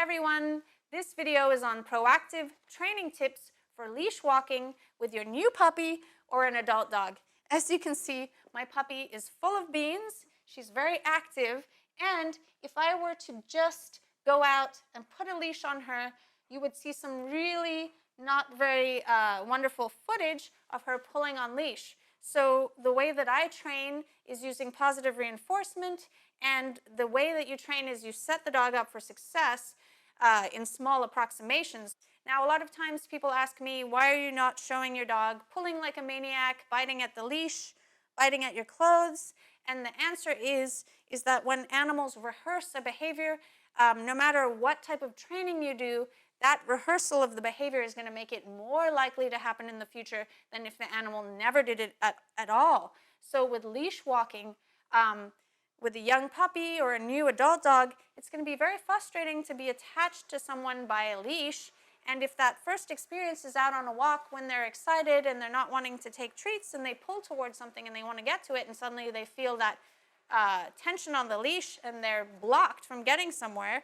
Hi everyone, this video is on proactive training tips for leash walking with your new puppy or an adult dog. As you can see, my puppy is full of beans, she's very active, and if I were to just go out and put a leash on her, you would see some really not very wonderful footage of her pulling on leash. So the way that I train is using positive reinforcement, and the way that you train is you set the dog up for success in small approximations. Now, a lot of times people ask me, why are you not showing your dog pulling like a maniac, biting at the leash, biting at your clothes? And the answer is that when animals rehearse a behavior, no matter what type of training you do, that rehearsal of the behavior is going to make it more likely to happen in the future than if the animal never did it at all. So with leash walking, with a young puppy or a new adult dog, it's going to be very frustrating to be attached to someone by a leash. And if that first experience is out on a walk when they're excited and they're not wanting to take treats and they pull towards something and they want to get to it and suddenly they feel that tension on the leash and they're blocked from getting somewhere,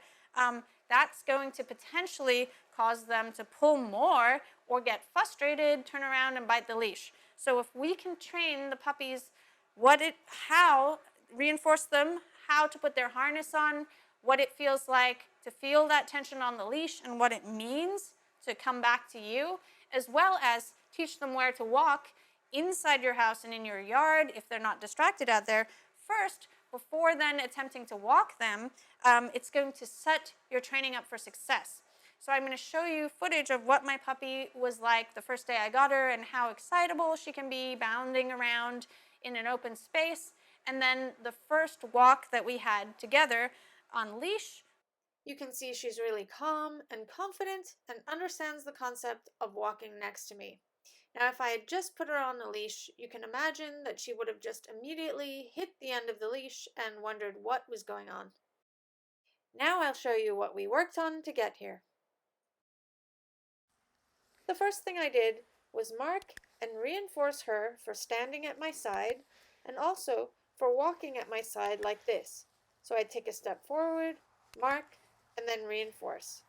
that's going to potentially cause them to pull more or get frustrated, turn around and bite the leash. So if we can train the puppies reinforce them, how to put their harness on, what it feels like to feel that tension on the leash and what it means to come back to you, as well as teach them where to walk inside your house and in your yard if they're not distracted out there. First, before then attempting to walk them, it's going to set your training up for success. So I'm going to show you footage of what my puppy was like the first day I got her and how excitable she can be bounding around in an open space. And then the first walk that we had together on leash, you can see she's really calm and confident and understands the concept of walking next to me. Now, if I had just put her on a leash, you can imagine that she would have just immediately hit the end of the leash and wondered what was going on. Now I'll show you what we worked on to get here. The first thing I did was mark and reinforce her for standing at my side and also for walking at my side like this. So I'd take a step forward, mark, and then reinforce.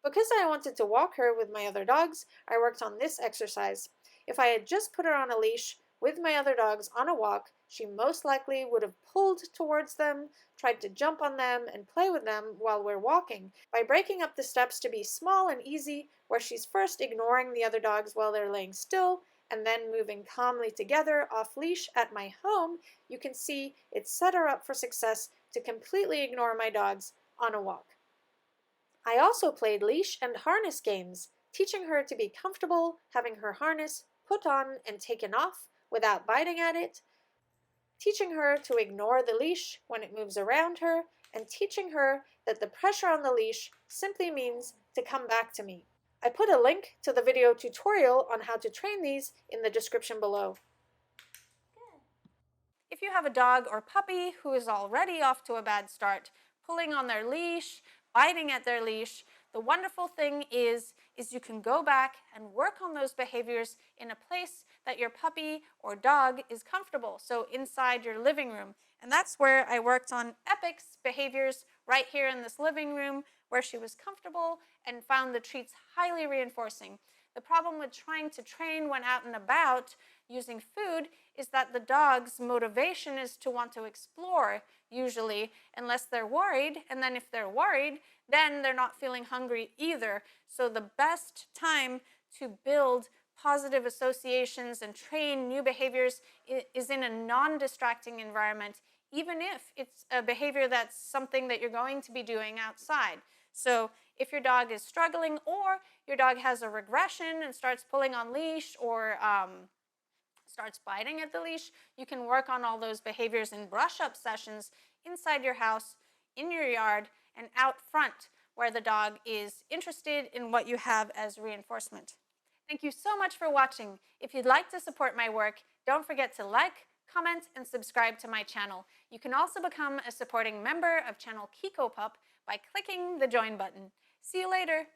Because I wanted to walk her with my other dogs, I worked on this exercise. If I had just put her on a leash with my other dogs on a walk, she most likely would have pulled towards them, tried to jump on them, and play with them while we're walking. By breaking up the steps to be small and easy, where she's first ignoring the other dogs while they're laying still, and then moving calmly together off leash at my home, you can see it set her up for success to completely ignore my dogs on a walk. I also played leash and harness games, teaching her to be comfortable having her harness put on and taken off without biting at it, teaching her to ignore the leash when it moves around her, and teaching her that the pressure on the leash simply means to come back to me. I put a link to the video tutorial on how to train these in the description below. If you have a dog or puppy who is already off to a bad start, pulling on their leash, biting at their leash, the wonderful thing is you can go back and work on those behaviors in a place that your puppy or dog is comfortable, so inside your living room. And that's where I worked on Epic's behaviors right here in this living room where she was comfortable and found the treats highly reinforcing. The problem with trying to train when out and about using food is that the dog's motivation is to want to explore, usually, unless they're worried. And then if they're worried, then they're not feeling hungry either. So the best time to build positive associations and train new behaviors is in a non-distracting environment, even if it's a behavior that's something that you're going to be doing outside. So if your dog is struggling or your dog has a regression and starts pulling on leash or starts biting at the leash, you can work on all those behaviors in brush-up sessions inside your house, in your yard, and out front where the dog is interested in what you have as reinforcement. Thank you so much for watching. If you'd like to support my work, don't forget to like, comment, and subscribe to my channel. You can also become a supporting member of channel Kiko Pup by clicking the join button. See you later.